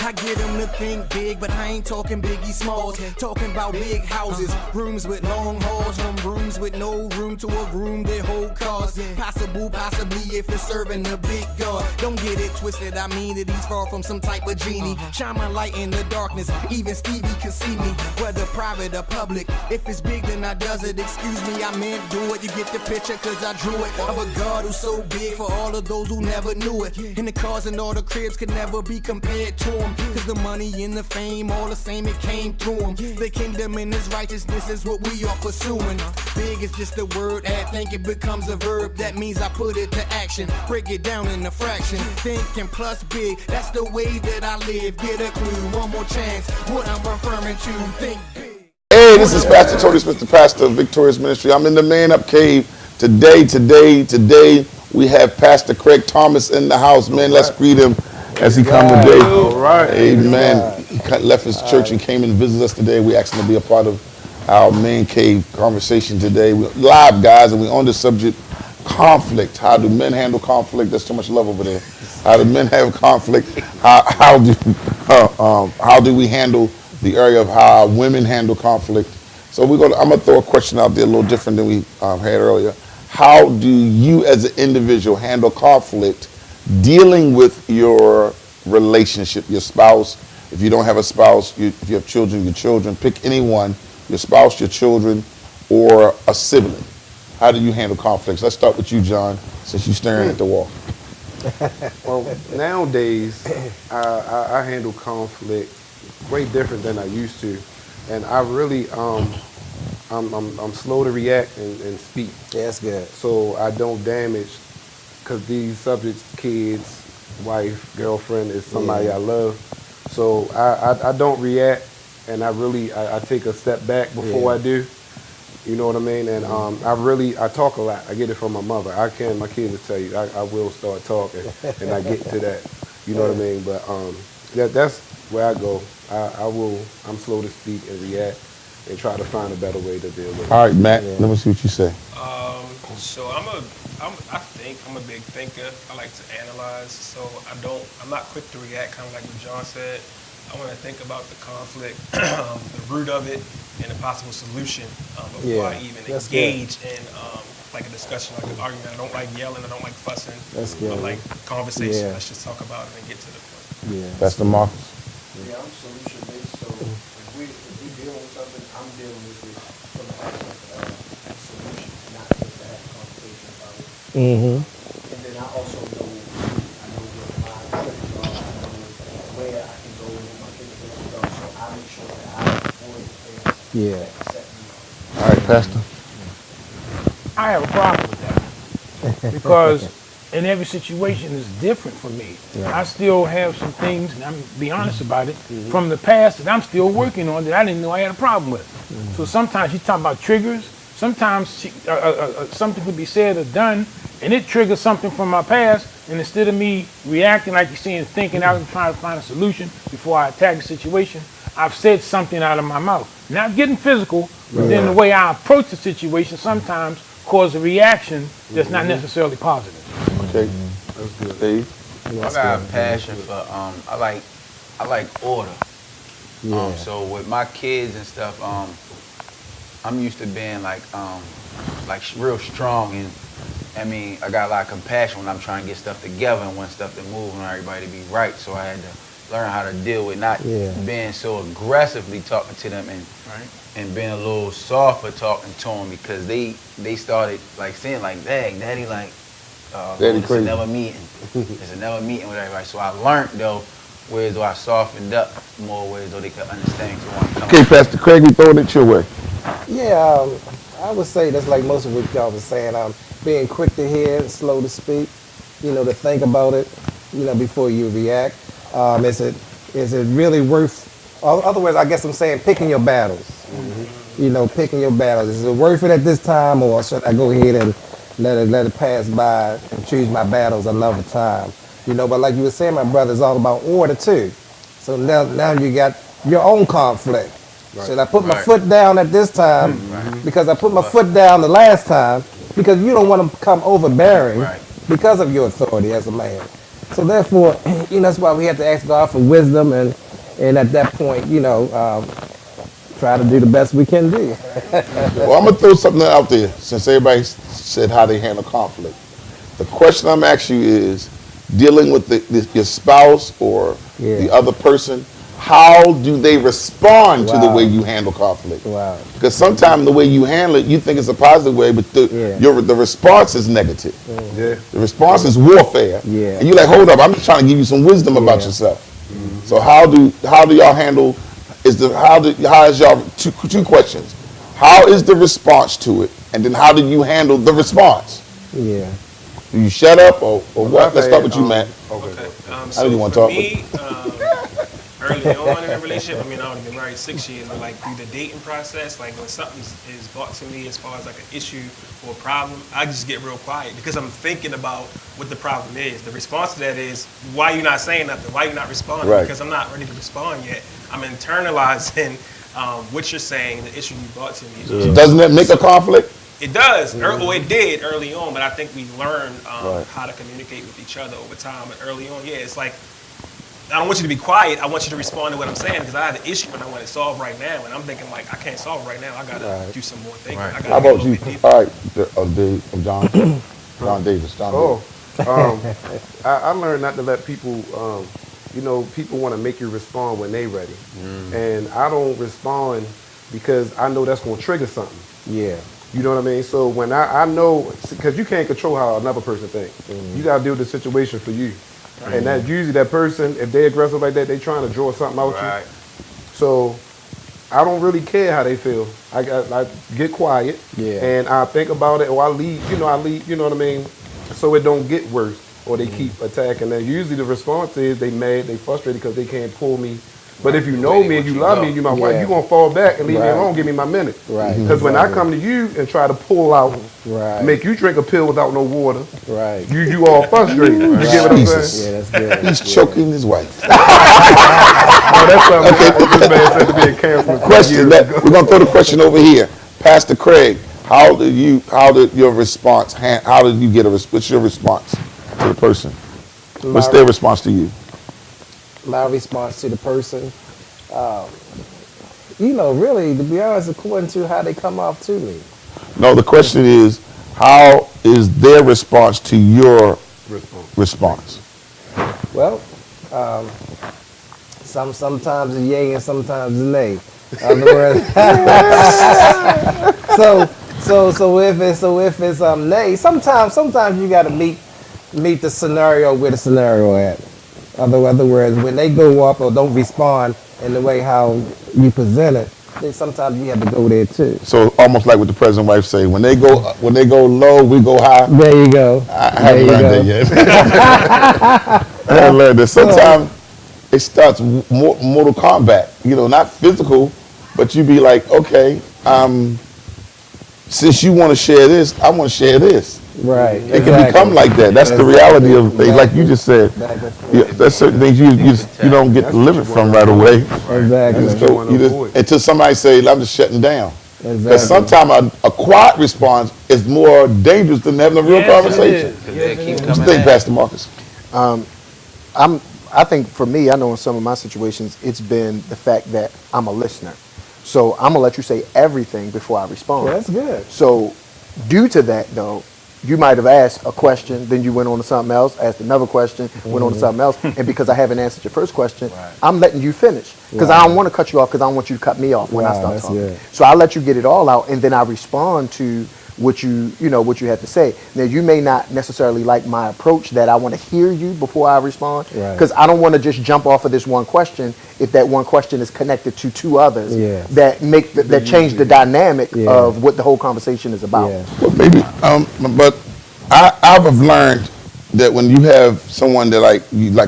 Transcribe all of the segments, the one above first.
I get them to think big, but I ain't talking Biggie Smalls. Talking about big houses, rooms with long halls, from rooms with no room to a room that hold cars. Possibly if it's serving a big God. Don't get it twisted, I mean that he's far from some type of genie. Shine my light in the darkness, even Stevie can see me. Whether private or public, if it's big then I does it. Excuse me, I meant do it. You get the picture cause I drew it. Of a God who's so big for all of those who never knew it. And the cars and all the cribs could never be compared to him. Cause the money and the fame, all the same, it came through him. The kingdom and his righteousness is what we are pursuing. Big is just a word, I think it becomes a verb. That means I put it to action, break it down in a fraction. Thinking plus big, that's the way that I live. Get a clue, one more chance, what I'm referring to. Think big. Hey, this is Pastor Tony Smith, the pastor of Victorious Ministry. I'm in the Man Up Cave. Today, we have Pastor Craig Thomas in the house. Man, let's greet him as he comes today. All right. Amen. He left his church and came and visited us today. We asked him to be a part of our Man Cave conversation today. We're live, guys, and we're on the subject conflict. How do men handle conflict? There's so much love over there. How do men have conflict? How do we handle the area of how women handle conflict? So I'm going to throw a question out there a little different than we had earlier. How do you as an individual handle conflict dealing with your relationship, your spouse? If you don't have a spouse, if you have children, your children, pick anyone, your spouse, your children, or a sibling. How do you handle conflicts? Let's start with you, John, since you're staring at the wall. Well, nowadays, I handle conflict way different than I used to. And I really, I'm slow to react and speak. Yeah, that's good. So I don't damage, because these subjects, kids, wife, girlfriend, is somebody I love. So I don't react, and I take a step back before I do. You know what I mean? And I talk a lot. I get it from my mother. My kids will tell you, I will start talking, and I get to that. You know what I mean? But that's where I go. I'm slow to speak and react and try to find a better way to deal with it. All right, Matt, let me see what you say. So I think I'm a big thinker. I like to analyze. So I'm not quick to react, kind of like what John said. I want to think about the conflict, the root of it, and the possible solution before I even engage in like a discussion, like an argument. I don't like yelling. I don't like fussing. That's good. I like conversation. Let's just talk about it and get to the point. Yeah. That's the Marcus. Yeah, I'm solution based. So if we deal with something, I'm dealing with it from the aspect of solution, not just to have a conversation about it. Mm-hmm. And then I also know where my limits are. I know where I can go and where my capabilities are. So I make sure that I avoid the things that set me off. All right, Pastor. I have a problem with that because in every situation is different for me. I still have some things, and I'm be honest about it, from the past that I'm still working on that I didn't know I had a problem with. So sometimes you talk about triggers. Sometimes something could be said or done, and it triggers something from my past. And instead of me reacting like you're saying, thinking out and trying to find a solution before I attack the situation, I've said something out of my mouth. Not getting physical, but then the way I approach the situation sometimes cause a reaction that's not necessarily positive. Okay, that's good. Steve? I got a passion for I like order. So with my kids and stuff, I'm used to being like real strong, and I mean I got a lot of compassion when I'm trying to get stuff together and want stuff to move and everybody to be right. So I had to learn how to deal with not being so aggressively talking to them and being a little softer talking to them, because they started like saying like, dang, daddy, like it's another meeting. It's another meeting with everybody. So I learned though ways though I softened up more ways though they could understand. Okay, Pastor Craig, we throwing it your way. Yeah, I would say that's like most of what y'all was saying. Being quick to hear, slow to speak, to think about it, before you react. Is it really worth? Otherwise, I guess I'm saying picking your battles. Picking your battles. Is it worth it at this time, or should I go ahead and let it pass by and choose my battles another time? But like you were saying, my brother, it's all about order too. So now you got your own conflict. Right. Should I put my foot down at this time because I put my foot down the last time, because you don't want to come overbearing because of your authority as a man. So therefore, that's why we have to ask God for wisdom, and at that point, try to do the best we can do. Well, I'm gonna throw something out there since everybody said how they handle conflict. The question I'm asking you is, dealing with your spouse or the other person, how do they respond to the way you handle conflict? Wow. Because sometimes the way you handle it, you think it's a positive way, but the response is negative. Yeah. The response is warfare. Yeah. And you're like, hold up, I'm just trying to give you some wisdom about yourself. So how do y'all handle? How is y'all two questions? How is the response to it, and then how do you handle the response? Yeah. Do you shut up or what? Let's start with you, Matt. Okay. How do you want to for talk? me, early on in a relationship, I mean, I've only been married 6 years, but like through the dating process, like when something is brought to me as far as like an issue or a problem, I just get real quiet because I'm thinking about what the problem is. The response to that is, why you not saying nothing? Why you not responding? Right. Because I'm not ready to respond yet. I'm internalizing what you're saying, the issue you brought to me. Doesn't that make a conflict? It does, or it did early on, but I think we learned how to communicate with each other over time. But early on, it's like, I don't want you to be quiet. I want you to respond to what I'm saying because I have an issue and I want it solved right now. And I'm thinking like, I can't solve it right now. I gotta do some more thinking. I gotta How go a about little you? bit deeper. All right, Dave, John Davis. John Davis. I learned not to let people, people want to make you respond when they ready. And I don't respond because I know that's going to trigger something. Yeah. You know what I mean? So when I know, because you can't control how another person thinks. You got to deal with the situation for you. And that usually that person, if they're aggressive like that, they trying to draw something out you. So I don't really care how they feel. I get quiet and I think about it, or I leave, you know what I mean? So it don't get worse, or they keep attacking. And usually the response is they mad, they frustrated because they can't pull me. But if you know me and you love me and you my wife, you're going to fall back and leave me alone, give me my minute. Right. Because when I come to you and try to pull out, make you drink a pill without no water, you all frustrated. You get what I'm saying? Yeah, that's good. He's choking his wife. No, that's something this man said to be a counselor. Question. We're gonna throw the question over here. Pastor Craig, how did your response? How did you get what's your response to the person? What's their response to you? My response to the person, really, to be honest, according to how they come off to me. No, the question is, how is their response to your response? Well, sometimes it's yay and sometimes it's nay. In other words, so if it's nay, sometimes you got to meet the scenario where the scenario at. In other words, when they go up or don't respond in the way how you present it, then sometimes you have to go there too. So almost like what the president wife say, when they go low, we go high. There you go. I haven't learned that yet. I haven't learned that. Sometimes it starts Mortal Kombat, not physical, but you be like, okay, since you want to share this, I want to share this. Right. It can become like that. That's the reality of things. Like you just said, there's certain things you don't get delivered from right away. Exactly. Until somebody say, I'm just shutting down. Exactly. Because sometimes a quiet response is more dangerous than having a real conversation. What you think, Pastor Marcus? I think for me, I know in some of my situations, it's been the fact that I'm a listener. So I'm gonna let you say everything before I respond. Well, that's good. So due to that, though, you might have asked a question, then you went on to something else, asked another question, went on to something else, and because I haven't answered your first question, I'm letting you finish. Because I don't want to cut you off, because I don't want you to cut me off when I start talking. Good. So I let you get it all out, and then I respond to what you have to say. Now, you may not necessarily like my approach that I want to hear you before I respond, because I don't want to just jump off of this one question if that one question is connected to two others that change the dynamic of what the whole conversation is about. Well, maybe, but I've learned that when you have someone that like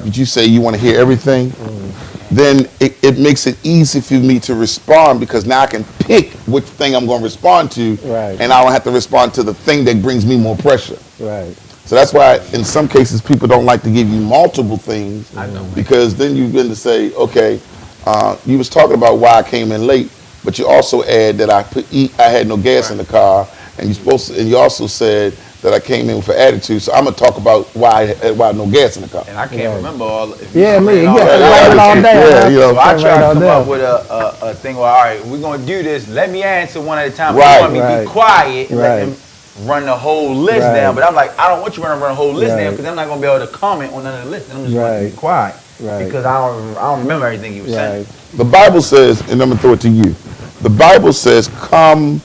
what you say, you want to hear everything, then it makes it easy for me to respond, because now I can pick which thing I'm going to respond to, and I don't have to respond to the thing that brings me more pressure. Right. So that's why in some cases people don't like to give you multiple things, because then you begin to say, okay, you was talking about why I came in late, but you also add that I had no gas in the car, and you also said that I came in with an attitude. So I'm gonna talk about why no gas in the car. And I can't remember all. If you Yeah, explain me. all Yeah, that. write it all down. Yeah, you know. So I try to all come down. up with a thing where, all right, we're going to do this. Let me answer one at a time. Right. You want me to Right. be quiet and let Right. them run the whole list Right. down. But I'm like, I don't want you to run the whole list down Right. because I'm not going to be able to comment on none of the list. I'm just going to Right. be quiet Right. because I don't remember everything you were saying. Right. The Bible says, and I'm gonna throw it to you. The Bible says, "Come,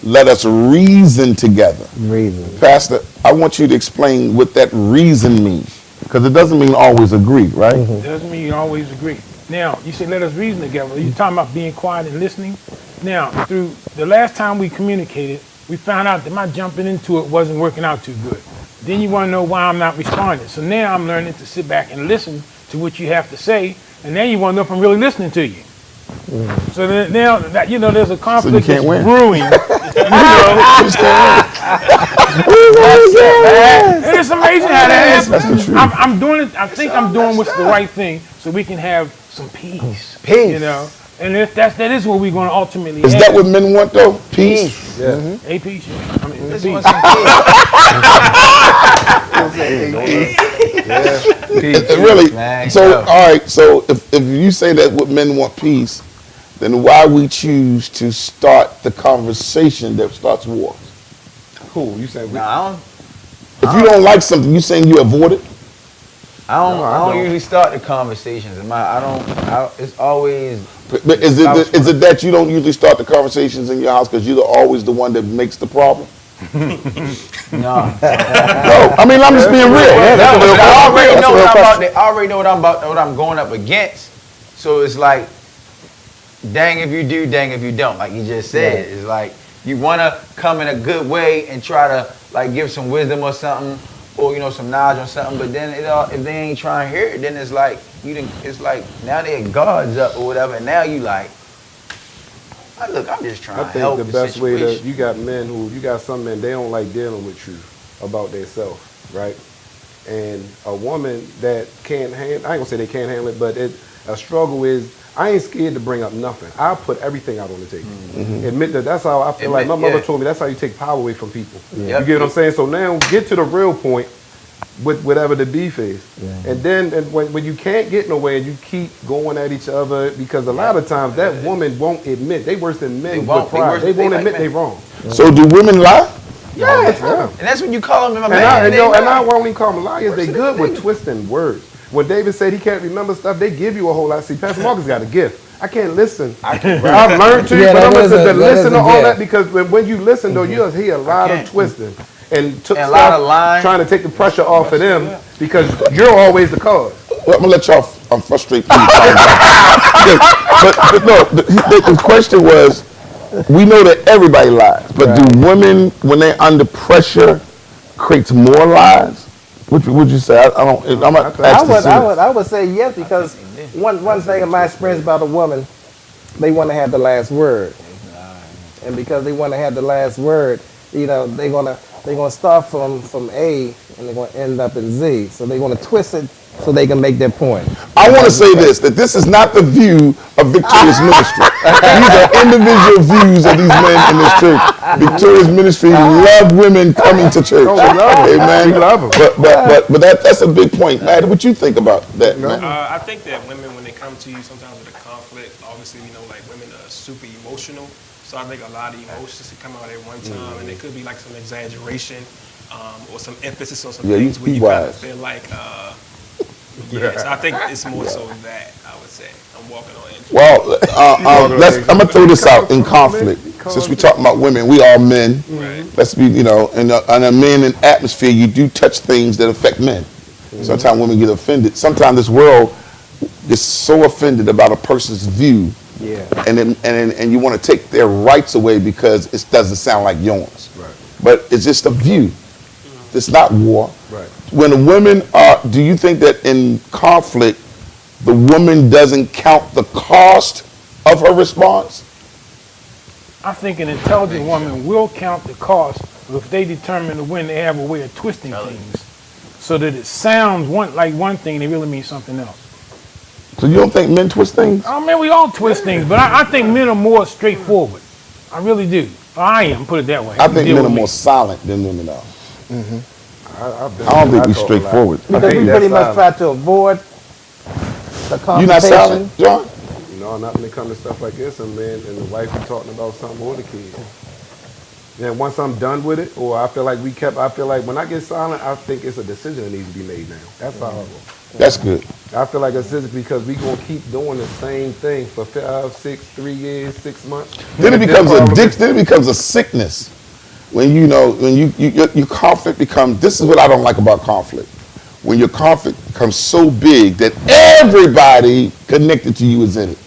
let us reason together." Reason. Pastor, I want you to explain what that reason means, because it doesn't mean always agree, right? Doesn't mean you always agree. Now, you say let us reason together. You're talking about being quiet and listening. Now, through the last time we communicated, we found out that my jumping into it wasn't working out too good. Then you want to know why I'm not responding. So now I'm learning to sit back and listen to what you have to say, and then you want to know if I'm really listening to you. So then, now that there's a conflict can't that's win. brewing. And it's amazing how that happens. That's the truth. I'm doing it. I think I'm doing what's the right thing, so we can have some peace. Peace. And if that is what we're going to ultimately Is have. that what men want, though? Peace. Yeah. A peace. Yeah. I mean, This peace. one's some kids. Really? Man, So, yo. all right. So, if you say that what men want peace, then why we choose to start the conversation that starts war? Cool. You said we. Nah, If you don't like something, you saying you avoid it? I don't usually start the conversations. It's always But is it that you don't usually start the conversations in your house because you're always the one that makes the problem? no. No, I mean I'm just being real. I already That's know a real what question. I already know what I'm going up against. So it's like, dang if you do, dang if you don't. Like you just said, it's like you want to come in a good way and try to like give some wisdom or something, or some knowledge or something. But then if they ain't trying to hear it, then it's like it's like now their guards up or whatever. And now you like, look, I'm just trying I to help think the best way situation. to, you got some men, they don't like dealing with you about themselves, right? And a woman that can't handle, I ain't gonna say they can't handle it, but a struggle is, I ain't scared to bring up nothing. I'll put everything out on the table. Admit that's how I feel like my mother told me, that's how you take power away from people. You get what I'm saying? So now get to the real point with whatever the beef is. And then when you can't get nowhere and you keep going at each other, because a lot of times that woman won't admit, they worse than men with pride. They won't admit they wrong. So do women lie? Yeah. And that's when you call them a And man. I won't even call them liars. They good with twisting words. When David said he can't remember stuff, they give you a whole lot. See, Pastor Marcus got a gift. I can't listen. I've learned to, Yeah, but I'm that going is to listen to a all gift. that, because when you listen, though, you'll hear a lot of twisting and took And a stuff, lot of lying. trying to take the pressure off of them, because you're always the cause. Well, I'm gonna let y'all frustrate me. but no, the question was, we know that everybody lies, but do women, when they're under pressure, creates more lies? What would you say? I don't. I'm not I would say yes, because one thing in my experience about a woman, they want to have the last word, and because they want to have the last word, they're gonna start from A and they're gonna end up in Z. So they're gonna twist it so they can make their point. I want to say that this is not the view of Victorious Ministry. These are individual views of these men in this church. Victorious Ministry love women coming to church. Oh, we love 'em. Amen. We love 'em. But that's a big point, Matt. What you think about that, man? I think that women, when they come to you sometimes with a conflict, obviously, like women are super emotional. So I think a lot of emotions can come out at one time, and it could be like some exaggeration or some emphasis on some things where you kind of feel like, so I think it's more so that, I would say. I'm walking on edge. Well, I'm gonna throw this out in conflict. Since we're talking about women, we are men. Right. Let's be, in a men and atmosphere, you do touch things that affect men. Sometimes women get offended. Sometimes this world is so offended about a person's view, and you want to take their rights away because it doesn't sound like yours. Right. But it's just a view. It's not war. Right. When the women do you think that in conflict, the woman doesn't count the cost of her response? I think an intelligent woman will count the cost, but if they determine to win, they have a way of twisting things so that it sounds like one thing, they really mean something else. So you don't think men twist things? I mean, we all twist things, but I think men are more straightforward. I really do. I am, put it that way. I think Deal men are with me. more silent than women are. I've been I don't think I we talk a lot. straightforward. I Because hate we that pretty much silence. try to avoid the You not confrontation. silent, John? No, not when it comes to stuff like this, and man, and the wife be talking about something or the kids. And once I'm done with it, or I feel like I feel like when I get silent, I think it's a decision that needs to be made now. That's how I roll. That's good. I feel like a decision because we gonna keep doing the same thing for 5, 6, 3 years, 6 months. Then it And becomes a problem dick. is- Then it becomes a sickness. When you know, when your conflict becomes. This is what I don't like about conflict. When your conflict becomes so big that everybody connected to you is in it.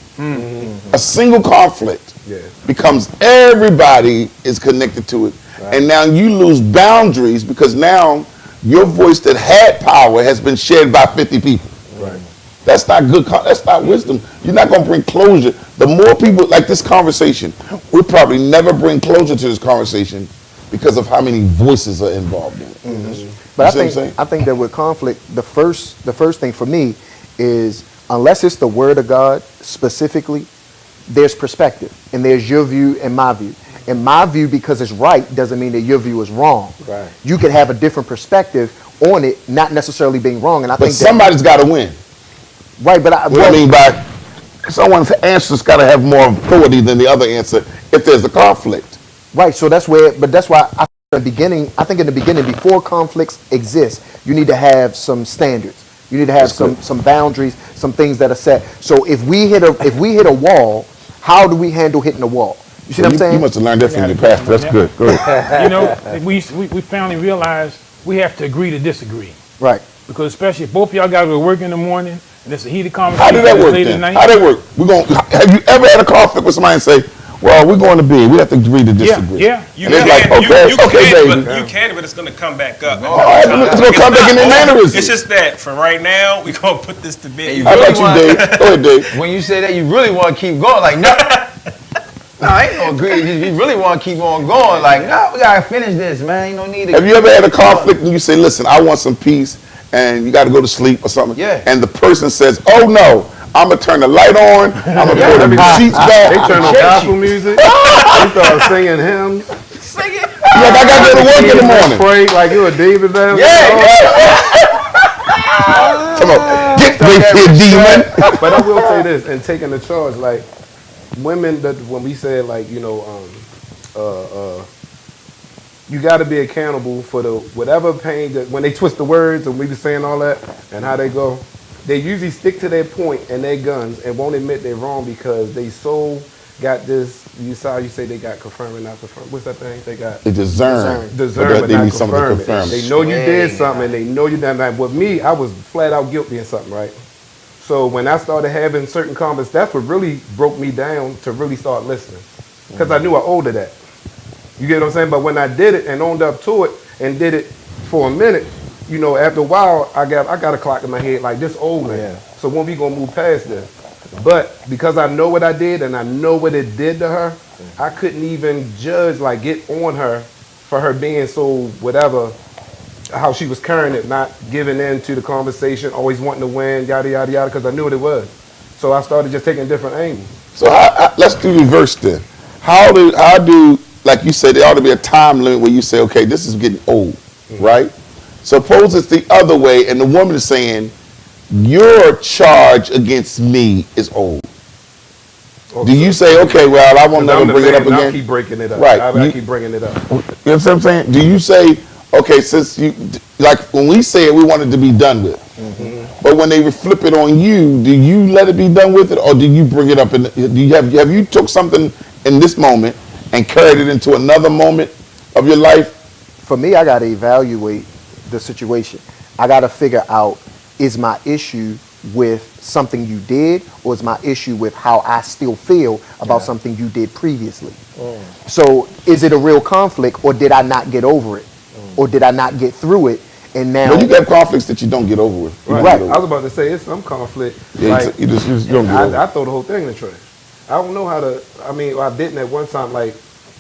A single conflict Yeah. becomes everybody is connected to it, and now you lose boundaries because now your voice that had power has been shared by 50 people. Right. That's not good. That's not wisdom. You're not going to bring closure. The more people like this conversation, we'll probably never bring closure to this conversation because of how many voices are involved in it. But You I see what I'm think saying? I think that with conflict, the first thing for me is unless it's the word of God specifically, there's perspective and there's your view and my view. And my view, because it's right, doesn't mean that your view is wrong. Right. You can have a different perspective on it, not necessarily being wrong. And I But think somebody's got to win. right. But What I mean by someone's answer's got to have more authority than the other answer if there's a conflict. right. So that's why I think in the beginning, before conflicts exist, you need to have some standards. You need to have some boundaries, some things that are set. So if we hit a wall, how do we handle hitting the wall? You see what I'm saying? You must have learned that from your pastor. That's good. Go ahead. You know, we finally realized we have to agree to disagree. Right. Because especially if both of y'all got to go to work in the morning and it's a heated How conversation did that work late at then? night. How did that work? Have you ever had a conflict with somebody and say, well, we're going to bed. We have to agree to disagree. Yeah. You And it's can, like, okay, you okay, can, baby. but you can, but it's gonna come back up. All right, it's going to come back in their mannerisms. It's just that for right now, we gonna put this to bed. How about you, Dave? Go ahead, Dave. When you say that, you really want to keep going. Like, no, no, I ain't gonna agree. You really want to keep on going. Like, no, we gotta finish this, man. Ain't no need to. Have you ever had a conflict and you say, listen, I want some peace, and you got to go to sleep or something? Yeah. And the person says, oh, no, I'm going to turn the light on. I'm going to put the sheets back. They turn on gospel music. They start singing hymns. Like, I got to go to work in the morning. Pray like you a David there. Come on. Get away here, demon. But I will say this, and taking the charge, like women that when we said like, you know, you got to be accountable for the whatever pain that when they twist the words and we be saying all that and how they go, they usually stick to their point and their guns and won't admit they're wrong because they so got this. You saw you say they got confirmed and not confirmed. What's that thing they got? They discern. Deserve but they not need something to confirm confirm. it. They know you did something and they know you done that. With me, I was flat out guilty of something, right? So when I started having certain conversations, that's what really broke me down to really start listening. Because I knew I owed her that. You get what I'm saying? But when I did it and owned up to it and did it for a minute, you know, after a while, I got a clock in my head like this old man. Yeah. So when we gonna move past this? But because I know what I did and I know what it did to her, I couldn't even judge, like get on her for her being so whatever, how she was carrying it, not giving in to the conversation, always wanting to win, yada, yada, yada, because I knew what it was. So I started just taking different angles. So let's do reverse then. How do, like you said, there ought to be a time limit where you say, okay, this is getting old, right? Suppose it's the other way and the woman is saying, your charge against me is old. Do you say, okay, well, I won't never bring it up I'll again? keep breaking it up. Right. I keep bringing it up. You know what I'm saying? Do you say, okay, since you, like when we say it, we want it to be done with. But when they flip it on you, do you let it be done with it or do you bring it up? Do you have you took something in this moment and carried it into another moment of your life? For me, I got to evaluate the situation. I got to figure out, is my issue with something you did or is my issue with how I still feel about something you did previously? So is it a real conflict or did I not get over it? Or did I not get through it? And now Well, you have conflicts that you don't get over with. You don't Right. get over I was about to say it's some conflict. Yeah, like, you just don't get over it. I throw the whole thing in the trash. I don't know how to. I mean, I didn't at one time. Like,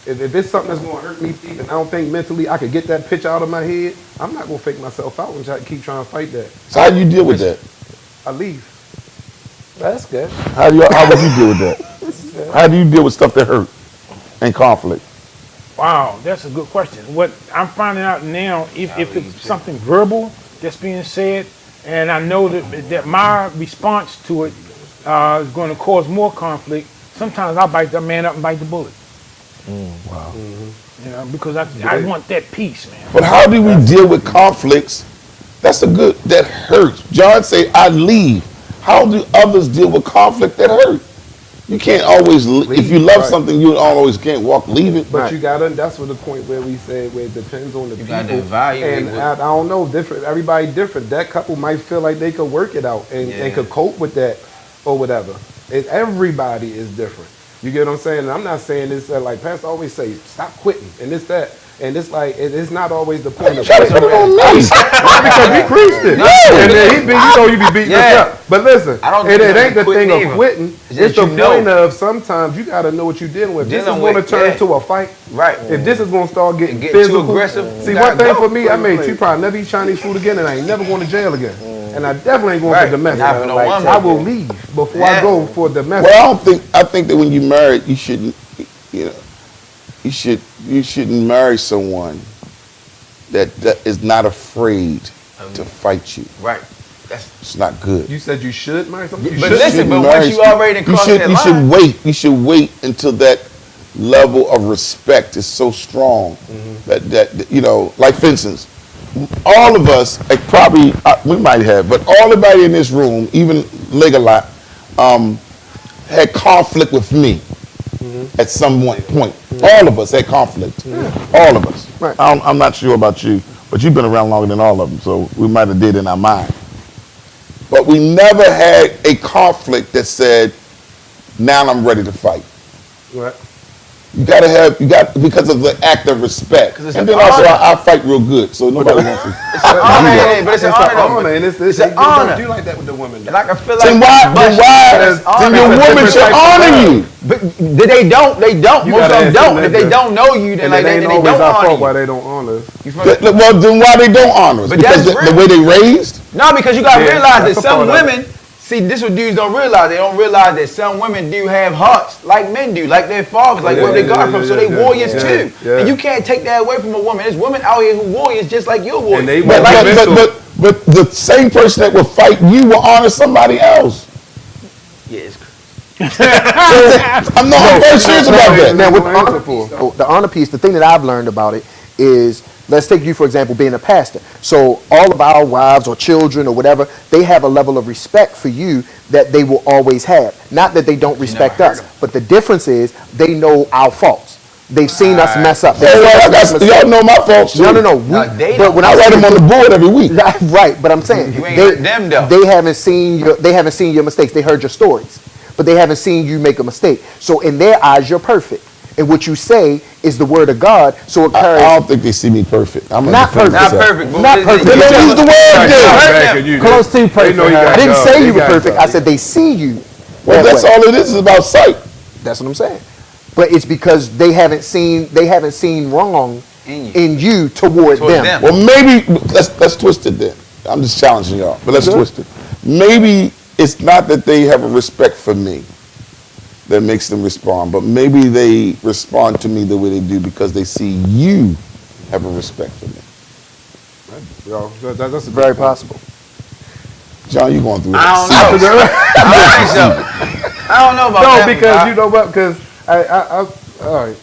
if it's something that's going to hurt me deep, and I don't think mentally I could get that pitch out of my head, I'm not going to fake myself out and keep trying to fight that. So how do you deal with that? I leave. That's good. How would you deal with that? How do you deal with stuff that hurt and conflict? Wow, that's a good question. What I'm finding out now, if it's something verbal that's being said, and I know that my response to it is going to cause more conflict, sometimes I'll bite the man up and bite the bullet. Wow. You know, because I want that peace, man. But how do we deal with conflicts? That hurts. John say, I leave. How do others deal with conflict that hurt? You can't always, if you love something, you always can't leave it. But you gotta, that's what the point where we said, where it depends on the people. gotta evaluate And I don't know, everybody different. That couple might feel like they could work it out and could cope with that or whatever. Everybody is different. You get what I'm saying? And I'm not saying this, like Pastor always say, stop quitting and this, that. And it's like, it's not always the point of Try to put it on me. because we preached it. And then you be beating us up. But listen, I don't it think ain't the quitting thing either. of quitting. It's the point of sometimes you got to know what you're dealing with. This is going to turn to a fight. Right. If this is going to start getting Get physical. too aggressive. See, you one gotta thing go. for me, I made you probably never eat Chinese food again, and I ain't never going to jail again. And I definitely ain't going Right. for domestic. Not for no woman. I will leave before I go for domestic. Well, I think that when you married, you shouldn't, you shouldn't marry someone that is not afraid to fight you. Right. It's not good. You said you should marry somebody? But listen, but once you already crossed that line. You should wait until that level of respect is so strong that like for instance, all of us, like probably we might have, but everybody in this room, even Legalot, had conflict with me at some point. All of us had conflict. All of us. Right. I'm not sure about you, but you've been around longer than all of them, so we might have did in our mind. But we never had a conflict that said, now I'm ready to fight. Right. You got because of the act of respect. And then also, I fight real good, so nobody wants to. It's an honor, but it's an honor. And it's an honor. Do like that with the women. And I can feel like Then your woman should honor you. But they don't. You Most of gotta them ask don't. them If that. they don't know you, then And like it they ain't don't always our fault honor why you. they don't honor us. You feel me? Well, then why they don't honor us? But Because that's the way they raised? No, because you gotta Yeah, realize that that's a some part of women, see, this what dudes don't realize. They don't realize that some women do have hearts like men do, like their fathers, like where they got from. So they warriors too. yeah. And you can't take that away from a woman. There's women out here who warriors just like you're warriors. And they But the same person that will fight you will honor somebody else. Yeah, it's I'm very serious about that. Now, with No answer for. the honor piece, the thing that I've learned about it is, let's take you, for example, being a pastor. So all of our wives or children or whatever, they have a level of respect for you that they will always have. Not that they don't respect heard us, them. but the difference is they know our faults. They've seen us mess up. They've Hey, seen us make y'all know my faults too. No. they But don't. when I write them on the board every week. Right, but I'm saying You ain't heard them, though. they haven't seen your mistakes. They heard your stories, but they haven't seen you make a mistake. So in their eyes, you're perfect, and what you say is the word of God. So it carries. I don't think they see me perfect. I'm Not defend perfect. Not myself. perfect. But Not they- perfect. Then they use the word then. Close to perfect. know you got I didn't God. say They you were got perfect. God. I said they see you. Well, that that's way. all it is about sight. That's what I'm saying. But it's because they haven't seen wrong in you toward Towards them. them. Well, maybe let's twist it then. I'm just challenging y'all, but let's twist it. Maybe it's not that they have a respect for me that makes them respond, but maybe they respond to me the way they do because they see you have a respect for me. Yo, that's a Very good point. possible. John, you going through I don't that? know. I don't think so. I don't know about that. No, because you know what? Because I all right.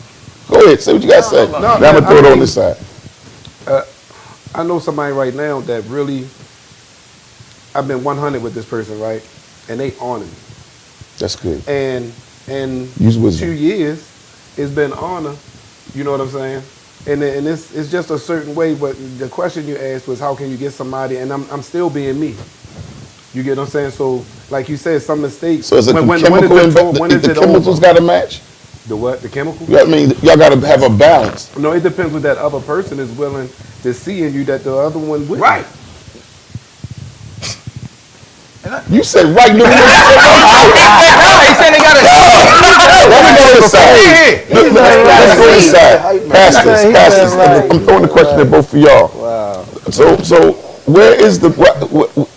Go ahead, say what you got to say. No, Now I'm going to throw it on this side. I know somebody right now that really, I've been 100 with this person, right? And they honor me. That's good. And Use wisdom. 2 years, it's been honor. You know what I'm saying? And it's just a certain way. But the question you asked was, how can you get somebody? And I'm still being me. You get what I'm saying? So, like you said, some mistakes. So is it the when chemical? is it when is The it chemicals over? got to match? The what? The chemical? I mean, y'all got to have a balance. No, it depends what that other person is willing to see in you that the other one wouldn't. Right. You said right. No, No, he said they got to. let me go inside. Let's go inside. Pastors, I'm throwing the question at both of y'all. Wow. So where is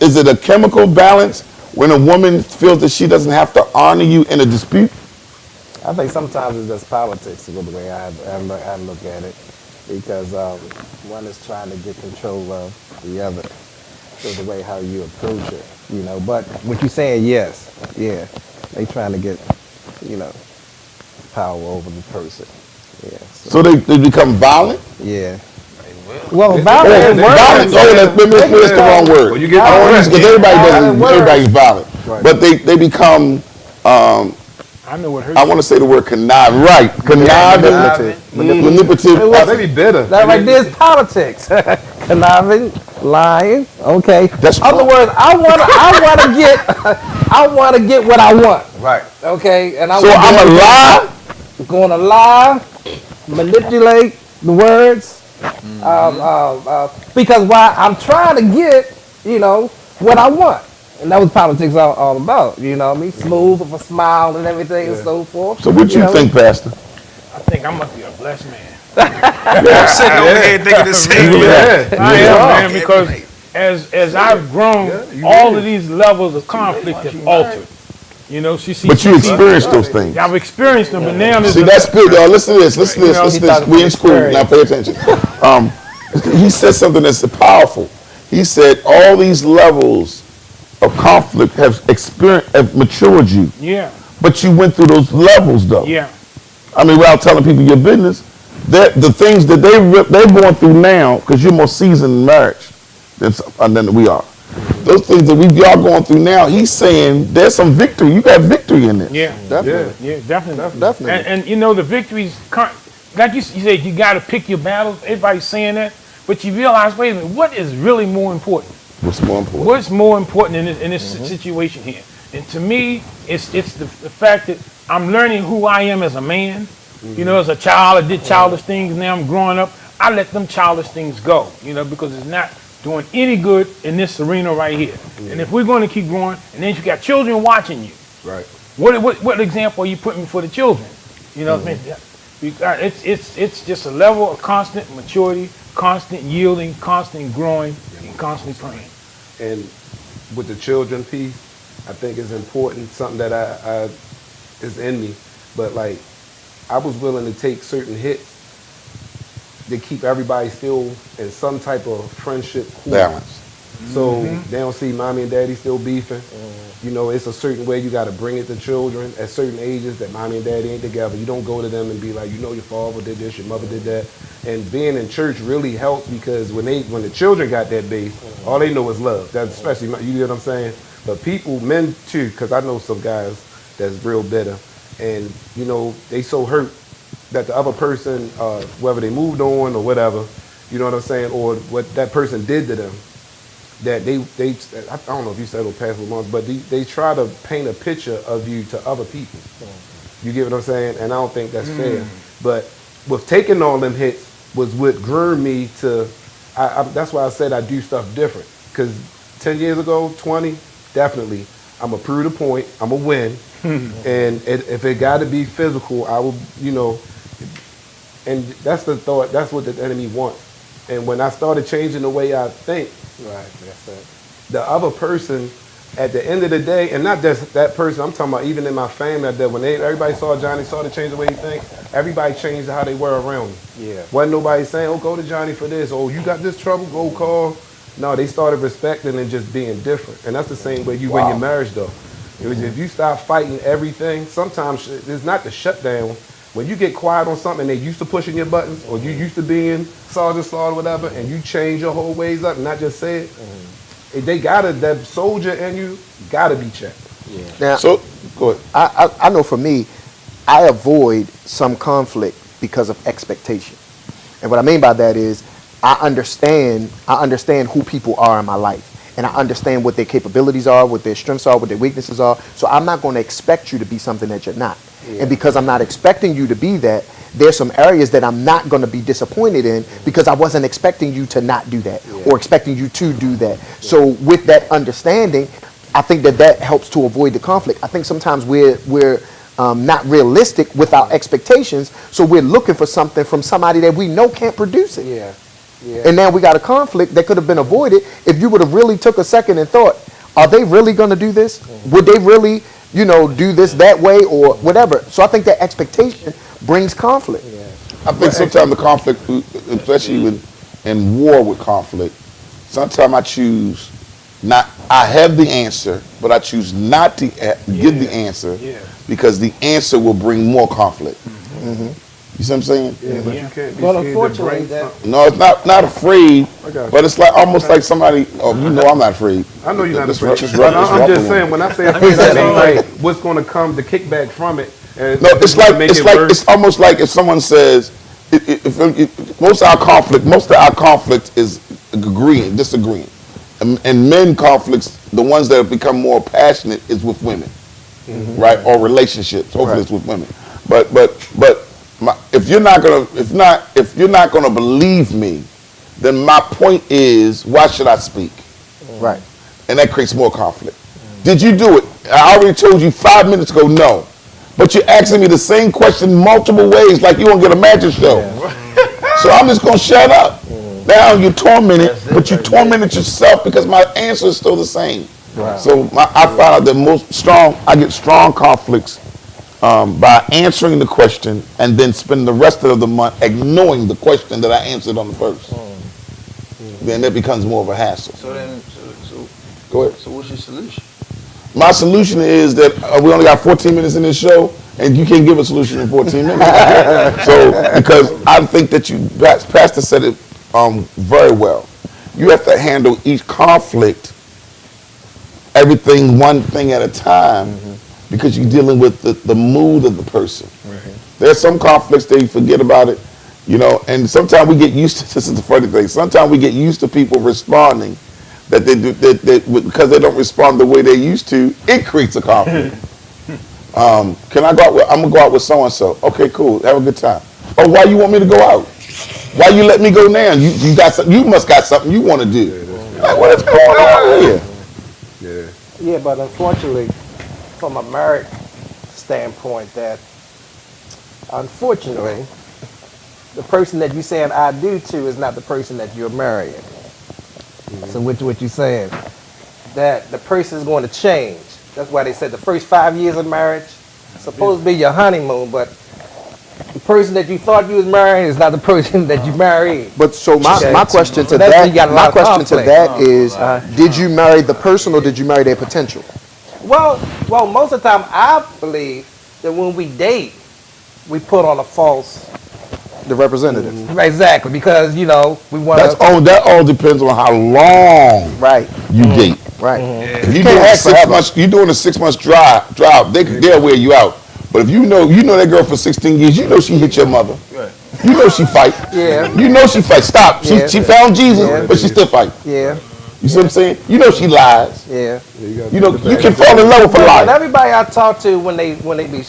is it a chemical balance when a woman feels that she doesn't have to honor you in a dispute? I think sometimes it's just politics, is the way I look at it, because one is trying to get control of the other. So the way how you approach it, you know. But what you're saying, yes, yeah, they trying to get, you know, power over the person. Yeah. So they become violent? Yeah. Well, violent. Violent. That's the wrong word. Well, you get Because everybody doesn't. Everybody's violent, Right. but they become. I know what hurts. I want to say the word connive. Right. Conniving. Manipulative. They be bitter. That right there is politics. Conniving, lying. Okay. That's Other wrong. words, I want to get what I want. Right. Okay, and So I'm a lie. going to lie, manipulate the words, because why I'm trying to get, you know, what I want. And that was politics all about, you know what I mean? Smooth with a smile and everything and so forth. So what you know? think, Pastor? I think I must be a blessed man. I'm sitting over here thinking the same thing. I am, man, because as I've grown, all of these levels of conflict have altered. You know, But you experienced those things. I've experienced them, but now there's See, that's good, y'all. Listen to this. Listen to this. You know, Listen to this. We in school. Now pay attention. He said something that's powerful. He said all these levels of conflict have matured you. yeah, But you went through those levels, though. yeah, I mean, without telling people your business, the things that they're going through now, because you're more seasoned in marriage than we are. Those things that y'all going through now, he's saying there's some victory. You got victory in this. yeah, Definitely. yeah, definitely. Definitely. And you know, the victories, like you said, you got to pick your battles. Everybody's saying that, but you realize, wait a minute, what is really more important? What's more important? What's more important in this situation here? And to me, it's the fact that I'm learning who I am as a man. You know, as a child, I did childish things. Now I'm growing up. I let them childish things go, you know, because it's not doing any good in this arena right here. And if we're going to keep growing, and then you got children watching you, Right. what example are you putting for the children? You know what I mean? It's just a level of constant maturity, constant yielding, constant growing, and constantly praying. And with the children piece, I think it's important, something that I is in me. But like, I was willing to take certain hits to keep everybody still in some type of friendship Balance. So they don't see mommy and daddy still beefing. You know, it's a certain way you got to bring it to children at certain ages that mommy and daddy ain't together. You don't go to them and be like, you know, your father did this, your mother did that. And being in church really helps, because when the children got that base, all they know is love. That's especially, you know what I'm saying? But people, men too, because I know some guys that's real bitter, and you know, they so hurt that the other person, whether they moved on or whatever, you know what I'm saying, or what that person did to them, that they I don't know if you said it'll pass months, but they try to paint a picture of you to other people. You get what I'm saying? And I don't think that's fair. But with taking all them hits was what groomed me to, that's why I said I do stuff different. Because 10 years ago, 20, definitely, I'm going to prove the point, I'm going to win. And if it got to be physical, I will, you know, and that's the thought, that's what the enemy wants. And when I started changing the way I think, Right, that's it. the other person, at the end of the day, and not just that person, I'm talking about even in my family, that when everybody saw Johnny, started to change the way he think, everybody changed how they were around me. Yeah. Wasn't nobody saying, oh, go to Johnny for this, oh, you got this trouble, go call. No, they started respecting and just being different. And that's the same way you win your marriage, though. If you stop fighting everything, sometimes it's not the shutdown. When you get quiet on something and they used to pushing your buttons, or you used to being Sergeant Slaughter, whatever, and you change your whole ways up and not just say it, they gotta, that soldier in you gotta be checked. Now, So, go ahead. I know for me, I avoid some conflict because of expectation. And what I mean by that is I understand who people are in my life. And I understand what their capabilities are, what their strengths are, what their weaknesses are. So I'm not going to expect you to be something that you're not. And because I'm not expecting you to be that, there's some areas that I'm not going to be disappointed in because I wasn't expecting you to not do that or expecting you to do that. So with that understanding, I think that helps to avoid the conflict. I think sometimes we're not realistic with our expectations, so we're looking for something from somebody that we know can't produce it. Yeah. Yeah. And now we got a conflict that could have been avoided if you would have really took a second and thought, are they really going to do this? Would they really do this that way or whatever. So I think that expectation brings conflict. I think sometimes the conflict, especially in war with conflict, sometimes I choose not. I have the answer, but I choose not to give the answer because the answer will bring more conflict. You see what I'm saying? Yeah, but you can't be Well, scared to unfortunately, bring that- something. No, it's not afraid, I got you. but it's like almost like somebody. Oh, you know, I'm not afraid. I know you're not Just- afraid. just But rub- just I'm rub just on saying, it. when I say afraid, I mean like what's going to come, the kickback from it. And No, it's like make it worse. it's almost like if someone says, most of our conflict is disagreeing, and men conflicts, the ones that have become more passionate is with women, right, or relationships. Hopefully, it's with women. But if you're not gonna believe me, then my point is, why should I speak? Right. And that creates more conflict. Did you do it? I already told you 5 minutes ago, no. But you're asking me the same question multiple ways, like you want to get a magic show. So I'm just going to shut up. Now you're tormented, but you tormented yourself because my answer is still the same. So I found out that I get strong conflicts by answering the question and then spending the rest of the month ignoring the question that I answered on the first. Then that becomes more of a hassle. So then, Go ahead. so what's your solution? My solution is that we only got 14 minutes in this show, and you can't give a solution in 14 minutes. So, because I think that Pastor said it very well. You have to handle each conflict, everything one thing at a time, because you're dealing with the mood of the person. There's some conflicts that you forget about it, and sometimes we get used to, this is the funny thing, sometimes we get used to people responding that they do, because they don't respond the way they used to, it creates a conflict. Can I go out I'm gonna go out with so-and-so. Okay, cool, have a good time. Oh, why you want me to go out? Why you let me go now? You must got something you want to do. Like, what is going on here? Yeah, but unfortunately, from a marriage standpoint, that unfortunately, the person that you're saying I do to is not the person that you're marrying. So what you're saying, that the person is going to change. That's why they said the first 5 years of marriage is supposed to be your honeymoon, but the person that you thought you was marrying is not the person that you married. But so my question to That's where you got that, a my lot of question to conflict. that is, did you marry the person or did you marry their potential? Well, most of the time, I believe that when we date, we put on a false. The representative. Exactly, because we want That all depends on how long Right. you date. Right. If you're can't doing ask forever. you're doing a 6 months drive, they'll wear you out. But if you know that girl for 16 years, she hit your mother. You know she fight. Yeah. You know she fight. Stop. Yeah. She found Jesus, Yeah. but she still fight. Yeah, You see what I'm saying? You know she lies. yeah. You can fall in love with a But lie. everybody I talk to when they be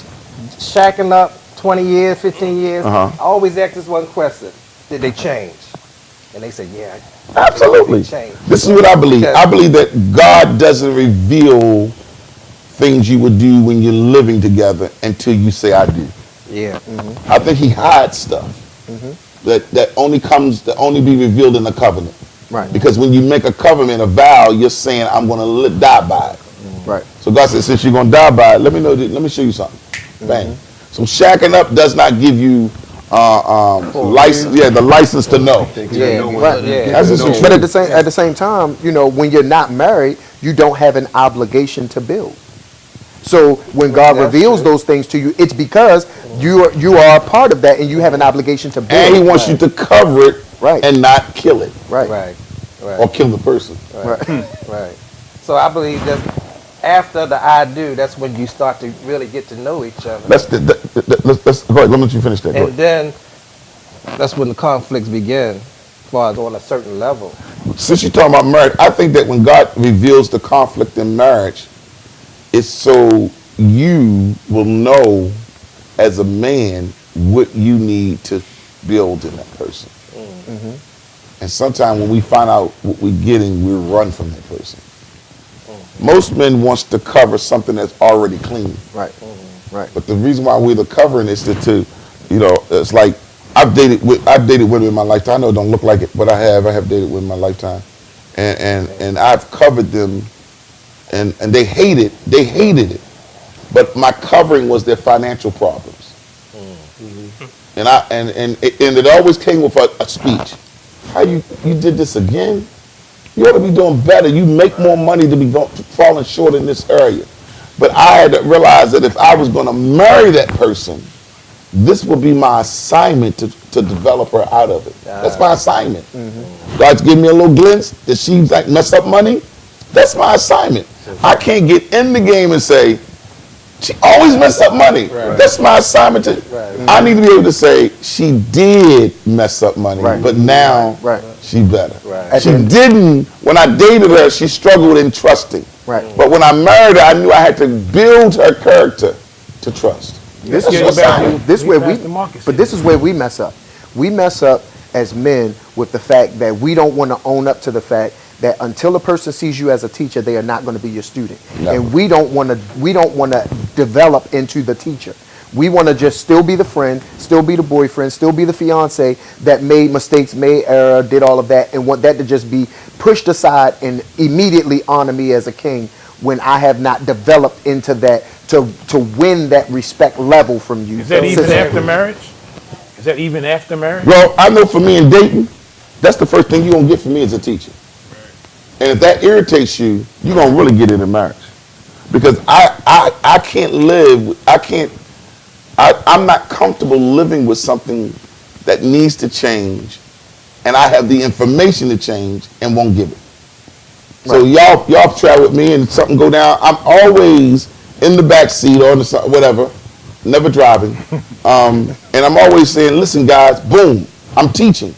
shacking up 20 years, 15 years, I always ask this one question: did they change? And they say, yeah. Absolutely. They changed. This is what I believe. Because- I believe that God doesn't reveal things you would do when you're living together until you say I do. Yeah. I think he hides stuff that only be revealed in the covenant. Right. Because when you make a covenant, a vow, you're saying I'm going to die by it. Right. So God said, since you're going to die by it, let me show you something. Bang. So shacking up does not give you license. Yeah, the license to know. Yeah. Right. Yeah. That's just But at the same time, when you're not married, you don't have an obligation to build. So when God That's reveals true. those things to you, it's because you are a part of that, and you have an obligation to build. And he wants you to cover it Right. and not kill it Right. Right. or kill the person. Right. So I believe that after the I do, that's when you start to really get to know each other. Let's go ahead. Let me let you finish that. Go And ahead. then that's when the conflicts begin, as far as on a certain level. Since you're talking about marriage, I think that when God reveals the conflict in marriage, it's so you will know as a man what you need to build in that person. And sometimes when we find out what we're getting, we run from that person. Most men wants to cover something that's already clean. Right. Right. But the reason why we're the covering is to it's like I've dated women in my lifetime. I know it don't look like it, but I have dated women in my lifetime, and I've covered them, and they hated it but my covering was their financial problems. And it always came with a speech. How you did this again? You ought to be doing better. You make more money to be falling short in this area. But I had to realize that if I was going to marry that person, this would be my assignment to develop her out of it. That's my assignment. God's giving me a little glimpse that she's like mess up money. That's my assignment. I can't get in the game and say, she always mess up money. That's my assignment. I need to be able to say, she did mess up money, but now she better. She didn't, when I dated her, she struggled in trusting. But when I married her, I knew I had to build her character to trust. This is where we mess up. We mess up as men with the fact that we don't want to own up to the fact that until a person sees you as a teacher, they are not going to be your student. And we don't want to develop into the teacher. We want to just still be the friend, still be the boyfriend, still be the fiance that made mistakes, made error, did all of that, and want that to just be pushed aside and immediately honor me as a king when I have not developed into that to win that respect level from you. Is that even after marriage? Is that even after marriage? Well, I know for me in dating, that's the first thing you're going to get from me as a teacher. And if that irritates you, you're going to really get into marriage. Because I can't live, I'm not comfortable living with something that needs to change, and I have the information to change and won't give it. So y'all try with me and something go down, I'm always in the back seat or in the whatever, never driving. And I'm always saying, listen guys, boom, I'm teaching.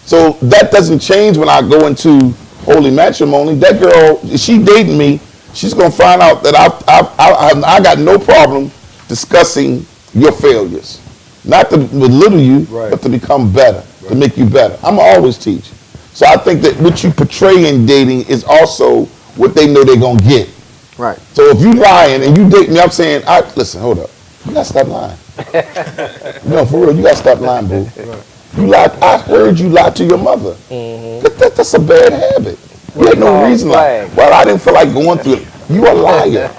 So that doesn't change when I go into holy matrimony. That girl, she dating me, she's gonna find out that I got no problem discussing your failures. Not to belittle you, but to become better, to make you better. I'm always teach. So I think that what you portray in dating is also what they know they're gonna get. Right. So if you lying and you date me, I'm saying, listen, hold up. You gotta stop lying. No, for real, you gotta stop lying, boo. You lied. I heard you lie to your mother. That's a bad habit. You had no reason like, well, I didn't feel like going through it. You a liar.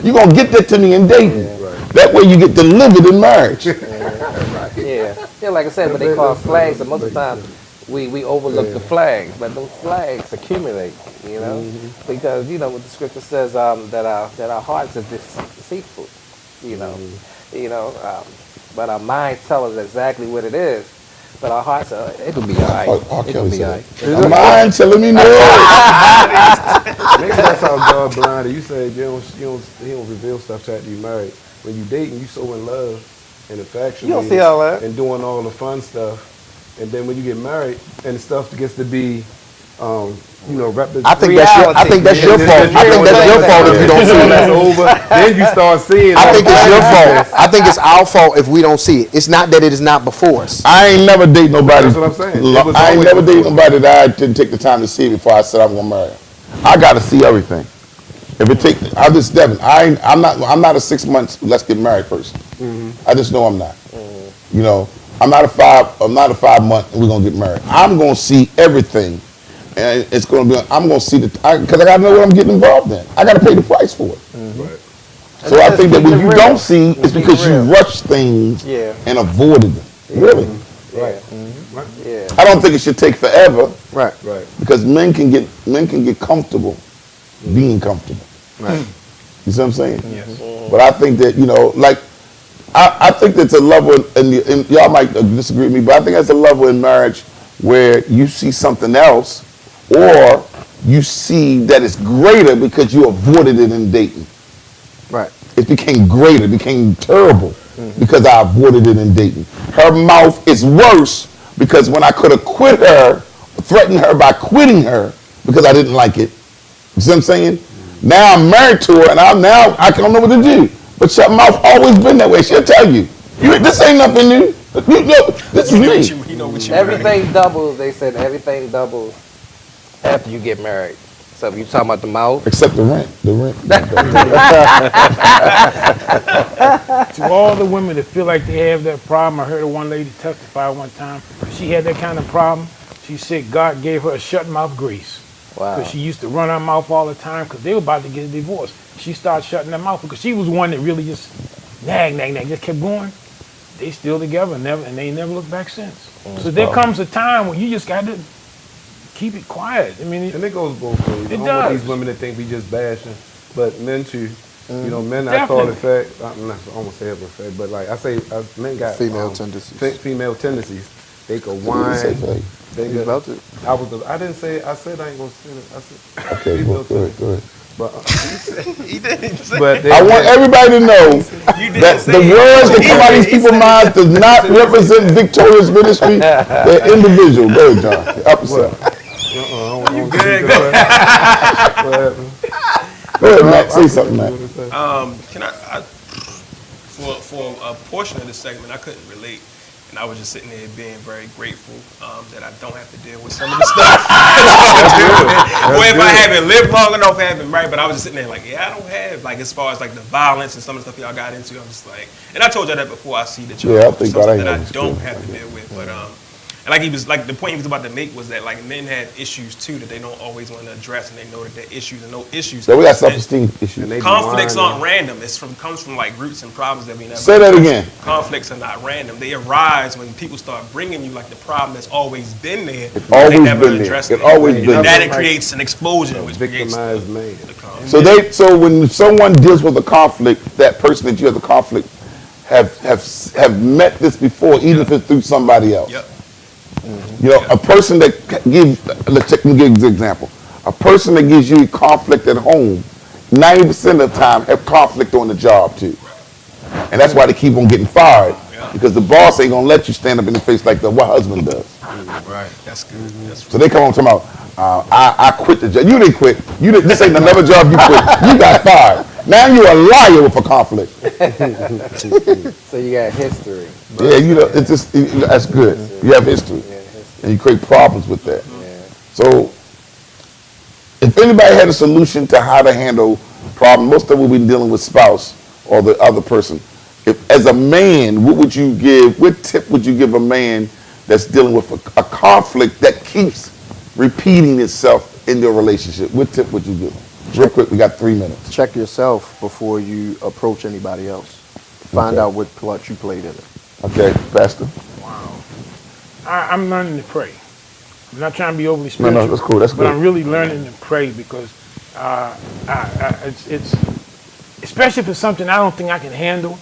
You're gonna get that to me in dating. That way you get delivered in marriage. Yeah, like I said, but they call flags, and most of the time we overlook the flags, but those flags accumulate, you know, because you know what the scripture says that our hearts are deceitful, you know, but our minds tell us exactly what it is, but our hearts are, it'll be all right. It'll be all right. My mind telling me no. Maybe that's how God blinded. You say he don't reveal stuff to after you married. When you dating, you so in love and infatuated. You don't see all that. And doing all the fun stuff. And then when you get married and the stuff gets to be, I think that's your fault. I think that's your fault if you don't see that's it. over. Then you start seeing. I think it's your fault. I think it's our fault if we don't see it. It's not that it is not before us. I ain't never date nobody. That's what I'm saying. I ain't never date nobody that I didn't take the time to see before I said I'm gonna marry her. I gotta see everything. If it take, I'm just Devin. I'm not a 6 months. Let's get married person. I just know I'm not. You know, I'm not a 5 month. We're gonna get married. I'm gonna see everything, and it's gonna be. I'm gonna see because I gotta know what I'm getting involved in. I gotta pay the price for it. Right. So I think that when you don't see, it's because you rush things and avoided them. Really. Right. Yeah. I don't think it should take forever. Right. Right. Because men can get comfortable being comfortable. Right. You see what I'm saying? Yes. But I think that, I think that's a level, and y'all might disagree with me, but I think that's a level in marriage where you see something else, or you see that it's greater because you avoided it in dating. Right. It became greater, became terrible because I avoided it in dating. Her mouth is worse because when I could have quit her, threatened her by quitting her because I didn't like it. You see what I'm saying? Now I'm married to her and I don't know what to do. But your mouth always been that way. She'll tell you, this ain't nothing new. This is me. Everything doubles. They said everything doubles after you get married. So if you're talking about the mouth, Except the rent. The rent. To all the women that feel like they have that problem, I heard one lady testify one time. She had that kind of problem. She said God gave her a shut mouth grace. Wow. Because she used to run her mouth all the time because they were about to get a divorce. She started shutting her mouth because she was one that really just nag, just kept going. They still together, and they never looked back since. So there comes a time when you just got to keep it quiet. I mean, And it goes both ways. It I don't does. want these women that think we just bashing, but men too. You know, men I call it fact. I'm not I almost say it was fact, but like I say, men got Female tendencies. Female tendencies. They could Say whine. fact. They You could, about to? I didn't say it. I said I ain't gonna say it. I said Okay, female go ahead, go ahead. But He didn't say but they, I want everybody to know that the words that come out of these people's mouths does not represent Victorious Ministry. They're individual. Go ahead, John. Help yourself. you good. Go ahead, Matt. Say something, Matt. Can I for a portion of this segment, I couldn't relate. And I was just sitting there being very grateful that I don't have to deal with some of the stuff. Or if I haven't lived long enough, I haven't, right? But I was just sitting there like, yeah, I don't have, like, as far as like the violence and some of the stuff y'all got into, I'm just like, and I told y'all that before. I see that y'all Yeah, I think something God that ain't I don't understood. have to deal with. But and like he was like the point he was about to make was that like men have issues too that they don't always want to address, and they know that they're issues and no issues. So we got And self-esteem issues. and they be conflicts whining. aren't random. Comes from like roots and problems that we never. Say that address. again. Conflicts are not random. They arise when people start bringing you like the problem that's always been there. but always they never been there. addressed It always and been that there. it creates an explosion, which creates Victimized man. the conflict. So when someone deals with a conflict, that person that you have the conflict have met this before, even if it's through somebody else. Yep. You know, a person that gives, let's give you an example. A person that gives you conflict at home, 90% of the time have conflict on the job too. And that's why they keep on getting fired. Because the boss ain't gonna let you stand up in the face like the husband does. Right. That's good. That's So they come on talking about, I quit the job. You didn't quit. This ain't another job you quit. You got fired. Now you're a liar with a conflict. So you got history. Yeah, you know, it's just, that's good. You have history. Yeah, history. And you create problems with that. Yeah. So if anybody had a solution to how to handle problems, most of it we've been dealing with spouse or the other person. If, as a man, what tip would you give a man that's dealing with a conflict that keeps repeating itself in their relationship? What tip would you give them? Real quick, we got 3 minutes. Check yourself before you approach anybody else. Find Okay. out what part you played in it. Okay, Pastor? I'm learning to pray. I'm not trying to be overly No, spiritual. that's cool, that's But good. I'm really learning to pray because it's especially if it's something I don't think I can handle.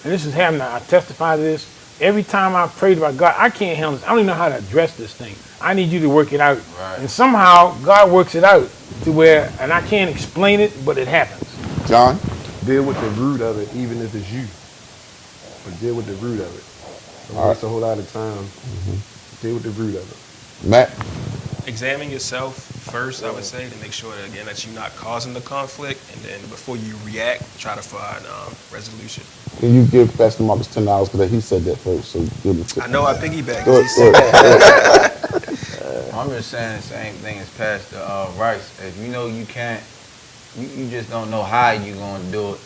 And this is happening. I testify to this. Every time I prayed about God, I can't handle this. I don't even know how to address this thing. I need you to work it out. Right. And somehow God works it out to where, and I can't explain it, but it happens. John? Deal with the root of it, even if it's you. But deal with the root of it. Don't waste a whole lot of time. Deal with the root of it. Matt? Examine yourself first, I would say, to make sure that, again, that you're not causing the conflict, and then before you react, try to find resolution. Can you give Pastor Marcus $10 because he said that first? So give him I know I piggyback. Go 'cause he said ahead. I'm just saying the same thing as Pastor Rice. If you know you can't, you just don't know how you gonna do it.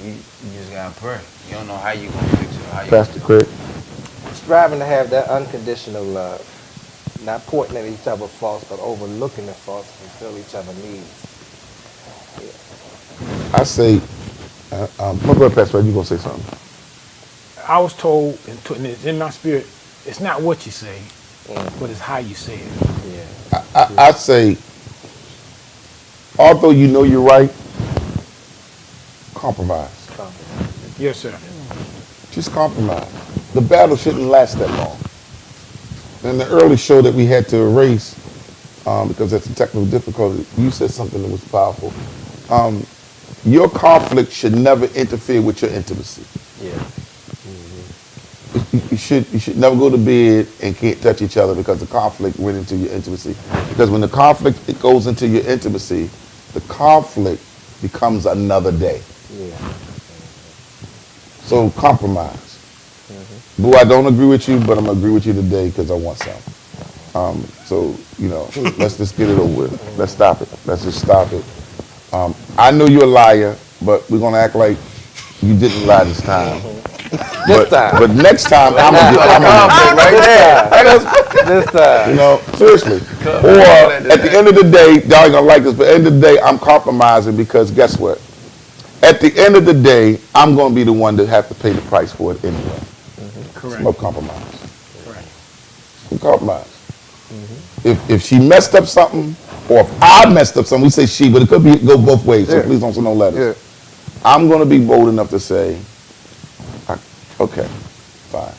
You just gotta pray. You don't know how you gonna fix it. Or how you Pastor Craig? Striving to have that unconditional love. Not pointing at each other faults, but overlooking the faults and fulfill each other's needs. I say, my brother Pastor, you gonna say something? I was told, and it's in my spirit, it's not what you say, but it's how you say it. Yeah. I say, although you know you're right, compromise. Yes, sir. Just compromise. The battle shouldn't last that long. In the early show that we had to erase, because that's a technical difficulty, you said something that was powerful. Your conflict should never interfere with your intimacy. Yeah. You should never go to bed and can't touch each other because the conflict went into your intimacy. Because when the conflict it goes into your intimacy, the conflict becomes another day. Yeah. So compromise. Boo, I don't agree with you, but I'm gonna agree with you today because I want some. So let's just get it over with. Let's stop it. Let's just stop it. I know you're a liar, but we're gonna act like you didn't lie this time. This time. But next time I'm gonna Right there. This time. you know, seriously. Or at the end of the day, y'all ain't gonna like this, but at the end of the day, I'm compromising because guess what? At the end of the day, I'm gonna be the one that have to pay the price for it anyway. Correct. No compromise. Right. No compromise. If she messed up something, or if I messed up something, we say she, but it could go both ways. So Yeah. please don't send no letters. Yeah. I'm gonna be bold enough to say, okay, fine.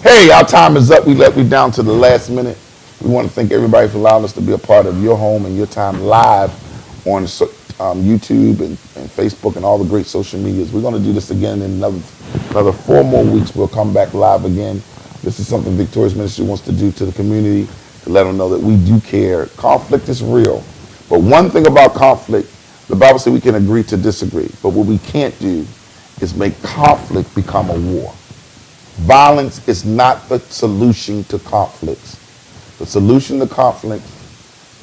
Hey, our time is up. We down to the last minute. We want to thank everybody for allowing us to be a part of your home and your time live on YouTube and Facebook and all the great social medias. We're going to do this again in another 4 more weeks. We'll come back live again. This is something Victorious Ministry wants to do to the community to let them know that we do care. Conflict is real. But one thing about conflict, the Bible says we can agree to disagree. But what we can't do is make conflict become a war. Violence is not the solution to conflicts. The solution to conflict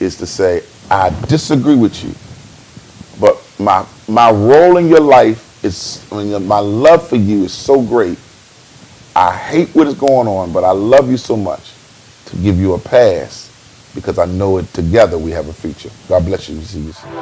is to say, I disagree with you, but my role in your life is, my love for you is so great. I hate what is going on, but I love you so much to give you a pass because I know it together we have a future. God bless you. See you soon.